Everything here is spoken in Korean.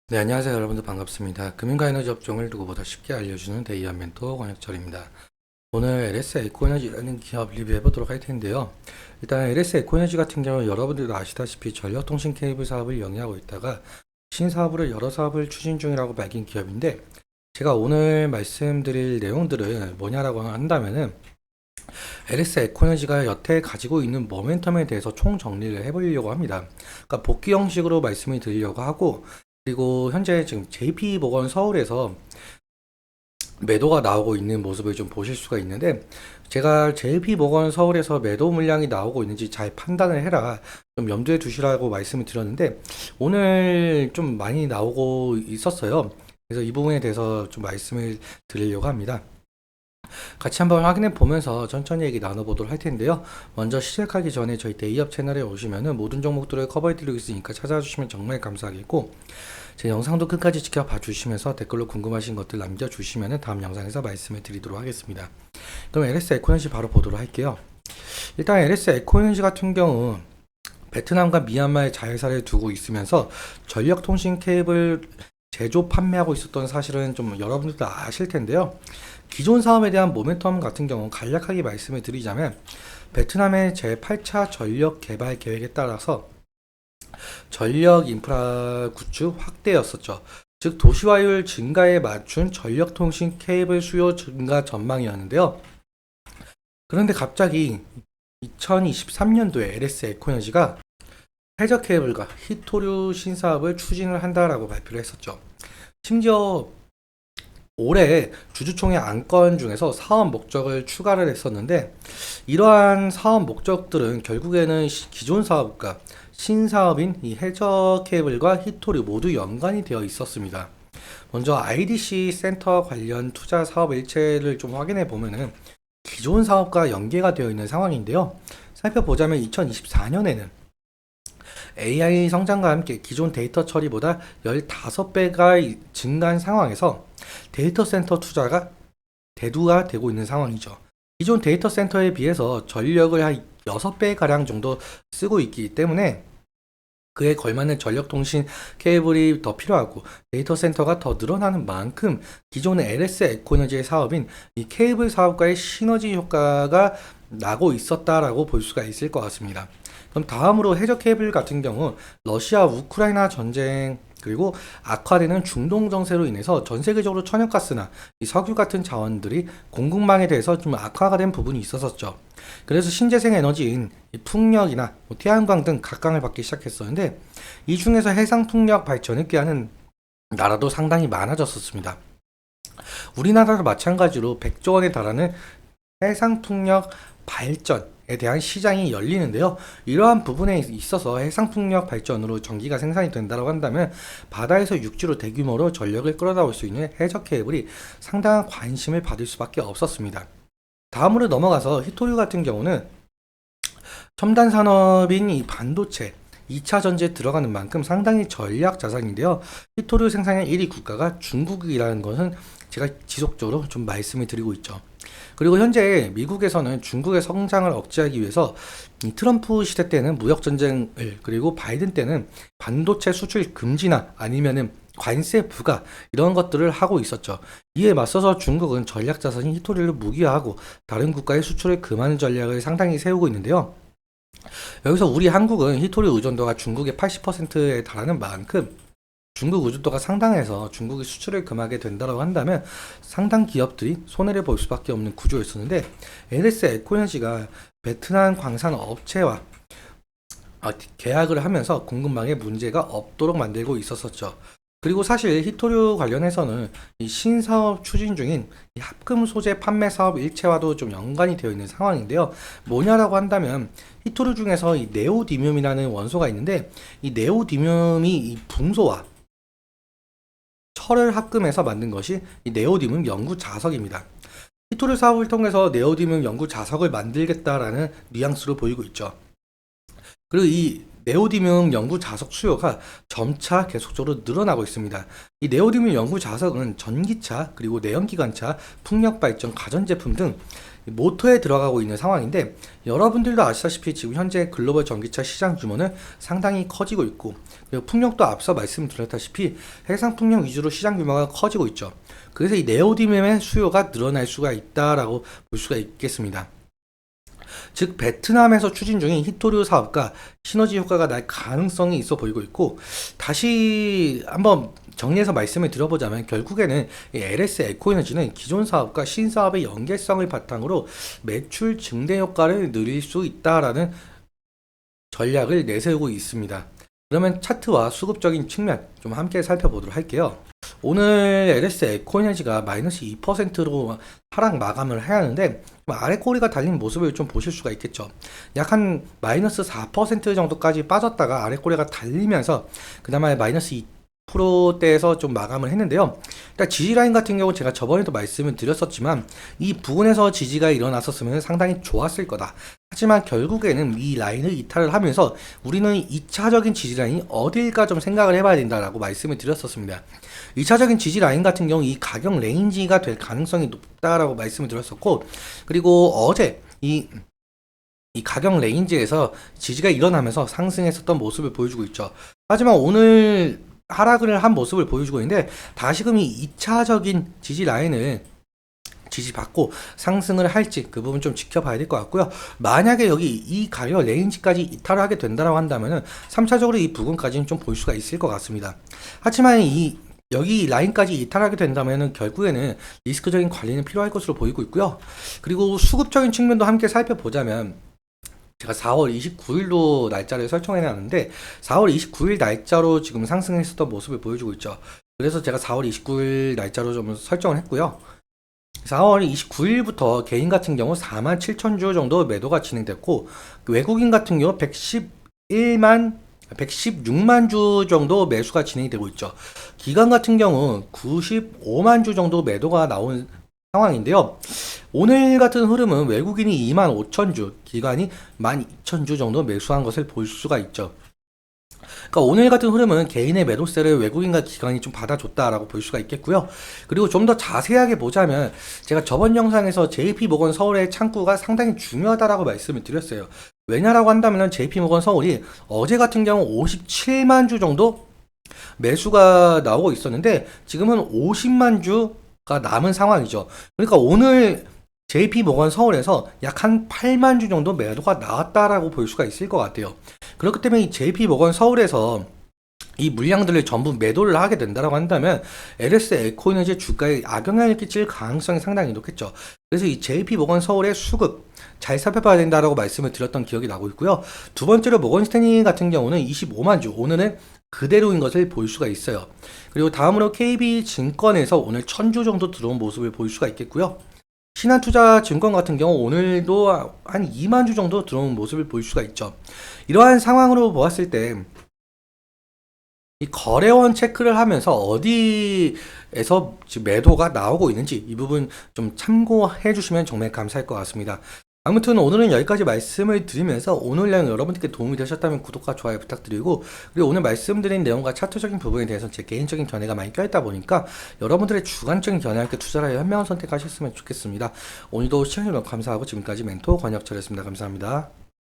네, 안녕하세요. 여러분들 반갑습니다. 금융과 에너지 업종을 누구보다 쉽게 알려주는 데이한 멘토 권혁철입니다. 오늘 LS 에코에너지라는 기업 리뷰해 보도록 할 텐데요. 일단 LS 에코에너지 같은 경우 여러분들도 아시다시피 전력통신 케이블 사업을 영위하고 있다가 신사업으로 여러 사업을 추진 중이라고 밝힌 기업인데, 제가 오늘 말씀드릴 내용들은 뭐냐라고 한다면은 LS 에코에너지가 여태 가지고 있는 모멘텀에 대해서 총 정리를 해보려고 합니다. 그러니까 복귀 형식으로 말씀을 드리려고 하고, 그리고 현재 지금 JP모건 서울에서 매도가 나오고 있는 모습을 좀 보실 수가 있는데, 제가 JP모건 서울에서 매도 물량이 나오고 있는지 잘 판단을 해라, 좀 염두에 두시라고 말씀을 드렸는데, 오늘 좀 많이 나오고 있었어요. 그래서 이 부분에 대해서 좀 말씀을 드리려고 합니다. 같이 한번 확인해 보면서 천천히 얘기 나눠보도록 할 텐데요. 먼저 시작하기 전에 저희 데이업 채널에 오시면은 모든 종목들을 커버해 드리고 있으니까 찾아와 주시면 정말 감사하겠고, 제 영상도 끝까지 지켜봐 주시면서 댓글로 궁금하신 것들 남겨주시면은 다음 영상에서 말씀을 드리도록 하겠습니다. 그럼 LS 에코엔지 바로 보도록 할게요. 일단 LS 에코엔지 같은 경우 베트남과 미얀마의 자회사를 두고 있으면서 전력통신 케이블 제조 판매하고 있었던 사실은 좀 여러분들도 아실 텐데요. 기존 사업에 대한 모멘텀 같은 경우 간략하게 말씀을 드리자면, 베트남의 제8차 전력 개발 계획에 따라서 전력 인프라 구축 확대였었죠. 즉 도시화율 증가에 맞춘 전력통신 케이블 수요 증가 전망이었는데요. 그런데 갑자기 2023년도에 LS 에코에너지가 해저 케이블과 히토류 신사업을 추진을 한다라고 발표를 했었죠. 심지어 올해 주주총회 안건 중에서 사업 목적을 추가를 했었는데, 이러한 사업 목적들은 결국에는 기존 사업과 신사업인 이 해저 케이블과 히토류 모두 연관이 되어 있었습니다. 먼저 IDC 센터 관련 투자 사업 일체를 좀 확인해 보면은 기존 사업과 연계가 되어 있는 상황인데요. 살펴보자면 2024년에는 AI 성장과 함께 기존 데이터 처리보다 15배가 증가한 상황에서 데이터 센터 투자가 대두가 되고 있는 상황이죠. 기존 데이터 센터에 비해서 전력을 한 6배 가량 정도 쓰고 있기 때문에 그에 걸맞는 전력통신 케이블이 더 필요하고, 데이터 센터가 더 늘어나는 만큼 기존의 LS 에코에너지의 사업인 이 케이블 사업과의 시너지 효과가 나고 있었다라고 볼 수가 있을 것 같습니다. 그럼 다음으로 해저 케이블 같은 경우 러시아 우크라이나 전쟁 그리고 악화되는 중동 정세로 인해서 전 세계적으로 천연가스나 이 석유 같은 자원들이 공급망에 대해서 좀 악화가 된 부분이 있었었죠. 그래서 신재생 에너지인 이 풍력이나 태양광 등 각광을 받기 시작했었는데, 이 중에서 해상 풍력 발전을 꾀하는 나라도 상당히 많아졌었습니다. 우리나라도 마찬가지로 100조 원에 달하는 해상 풍력 발전에 대한 시장이 열리는데요. 이러한 부분에 있어서 해상 풍력 발전으로 전기가 생산이 된다고 한다면 바다에서 육지로 대규모로 전력을 끌어다올 수 있는 해저 케이블이 상당한 관심을 받을 수밖에 없었습니다. 다음으로 넘어가서 히토류 같은 경우는 첨단 산업인 이 반도체 2차 전지에 들어가는 만큼 상당히 전략 자산인데요. 히토류 생산량 1위 국가가 중국이라는 것은 제가 지속적으로 좀 말씀을 드리고 있죠. 그리고 현재 미국에서는 중국의 성장을 억제하기 위해서 이 트럼프 시대 때는 무역 전쟁을, 그리고 바이든 때는 반도체 수출 금지나 아니면은 관세 부과 이런 것들을 하고 있었죠. 이에 맞서서 중국은 전략 자산인 히토리를 무기화하고 다른 국가의 수출을 금하는 전략을 상당히 세우고 있는데요. 여기서 우리 한국은 히토리 의존도가 중국의 80%에 달하는 만큼 중국 의존도가 상당해서 중국이 수출을 금하게 된다고 한다면 상당 기업들이 손해를 볼 수밖에 없는 구조였었는데, LS 에코에너지가 베트남 광산 업체와 계약을 하면서 공급망에 문제가 없도록 만들고 있었었죠. 그리고 사실 히토류 관련해서는 이 신사업 추진 중인 이 합금 소재 판매 사업 일체와도 좀 연관이 되어 있는 상황인데요. 뭐냐라고 한다면 히토류 중에서 이 네오디뮴이라는 원소가 있는데, 이 네오디뮴이 이 붕소와 철을 합금해서 만든 것이 이 네오디뮴 연구 자석입니다. 히토류 사업을 통해서 네오디뮴 연구 자석을 만들겠다라는 뉘앙스로 보이고 있죠. 그리고 이 네오디뮴 연구 자석 수요가 점차 계속적으로 늘어나고 있습니다. 이 네오디뮴 연구 자석은 전기차, 그리고 내연기관차, 풍력 발전, 가전제품 등 모터에 들어가고 있는 상황인데, 여러분들도 아시다시피 지금 현재 글로벌 전기차 시장 규모는 상당히 커지고 있고, 그리고 풍력도 앞서 말씀드렸다시피 해상 풍력 위주로 시장 규모가 커지고 있죠. 그래서 이 네오디즘의 수요가 늘어날 수가 있다라고 볼 수가 있겠습니다. 즉 베트남에서 추진 중인 히토류 사업과 시너지 효과가 날 가능성이 있어 보이고 있고, 다시 한번 정리해서 말씀을 드려보자면 결국에는 이 LS 에코에너지는 기존 사업과 신사업의 연계성을 바탕으로 매출 증대 효과를 누릴 수 있다라는 전략을 내세우고 있습니다. 그러면 차트와 수급적인 측면 좀 함께 살펴보도록 할게요. 오늘 LS 에코에너지가 마이너스 2%로 하락 마감을 해야 하는데, 아래 꼬리가 달린 모습을 좀 보실 수가 있겠죠. 약 한 마이너스 4% 정도까지 빠졌다가 아래 꼬리가 달리면서 그나마 마이너스 2%대에서 좀 마감을 했는데요. 일단 지지 라인 같은 경우 제가 저번에도 말씀을 드렸었지만 이 부분에서 지지가 일어났었으면 상당히 좋았을 거다. 하지만 결국에는 이 라인을 이탈을 하면서 우리는 2차적인 지지 라인이 어딜까 좀 생각을 해봐야 된다라고 말씀을 드렸었습니다. 2차적인 지지 라인 같은 경우 이 가격 레인지가 될 가능성이 높다라고 말씀을 드렸었고, 그리고 어제 이 가격 레인지에서 지지가 일어나면서 상승했었던 모습을 보여주고 있죠. 하지만 오늘 하락을 한 모습을 보여주고 있는데, 다시금 이 2차적인 지지 라인을 지지받고 상승을 할지 그 부분 좀 지켜봐야 될 것 같고요. 만약에 여기 이 가격 레인지까지 이탈을 하게 된다고 한다면은 3차적으로 이 부분까지는 좀 볼 수가 있을 것 같습니다. 하지만 여기 라인까지 이탈하게 된다면은 결국에는 리스크적인 관리는 필요할 것으로 보이고 있고요. 그리고 수급적인 측면도 함께 살펴보자면, 제가 4월 29일로 날짜를 설정해 놨는데 4월 29일 날짜로 지금 상승했었던 모습을 보여주고 있죠. 그래서 제가 4월 29일 날짜로 좀 설정을 했고요. 4월 29일부터 개인 같은 경우 47,000주 정도 매도가 진행됐고, 외국인 같은 경우 116만 주 정도 매수가 진행이 되고 있죠. 기관 같은 경우 95만 주 정도 매도가 나온 상황인데요. 오늘 같은 흐름은 외국인이 25,000주, 기관이 12,000주 정도 매수한 것을 볼 수가 있죠. 그러니까 오늘 같은 흐름은 개인의 매도세를 외국인과 기관이 좀 받아줬다라고 볼 수가 있겠고요. 그리고 좀 더 자세하게 보자면, 제가 저번 영상에서 JP모건 서울의 창구가 상당히 중요하다라고 말씀을 드렸어요. 왜냐라고 한다면 JP모건 서울이 어제 같은 경우 57만 주 정도 매수가 나오고 있었는데 지금은 50만 주가 남은 상황이죠. 그러니까 오늘 JP모건 서울에서 약 한 8만 주 정도 매도가 나왔다라고 볼 수가 있을 것 같아요. 그렇기 때문에 이 JP모건 서울에서 이 물량들을 전부 매도를 하게 된다라고 한다면 LS 에코에너지 주가에 악영향을 끼칠 가능성이 상당히 높겠죠. 그래서 이 JP모건 서울의 수급 잘 살펴봐야 된다라고 말씀을 드렸던 기억이 나고 있고요. 두 번째로 모건스탠리 같은 경우는 25만 주, 오늘은 그대로인 것을 볼 수가 있어요. 그리고 다음으로 KB증권에서 오늘 1000주 정도 들어온 모습을 볼 수가 있겠고요. 신한투자증권 같은 경우 오늘도 한 2만 주 정도 들어온 모습을 볼 수가 있죠. 이러한 상황으로 보았을 때 이 거래원 체크를 하면서 어디에서 지금 매도가 나오고 있는지 이 부분 좀 참고해 주시면 정말 감사할 것 같습니다. 아무튼 오늘은 여기까지 말씀을 드리면서 오늘 내용 여러분들께 도움이 되셨다면 구독과 좋아요 부탁드리고, 그리고 오늘 말씀드린 내용과 차트적인 부분에 대해서 제 개인적인 견해가 많이 껴있다 보니까 여러분들의 주관적인 견해와 함께 투자를 하여 현명한 선택하셨으면 좋겠습니다. 오늘도 시청해주셔서 감사하고 지금까지 멘토 권혁철이었습니다. 감사합니다.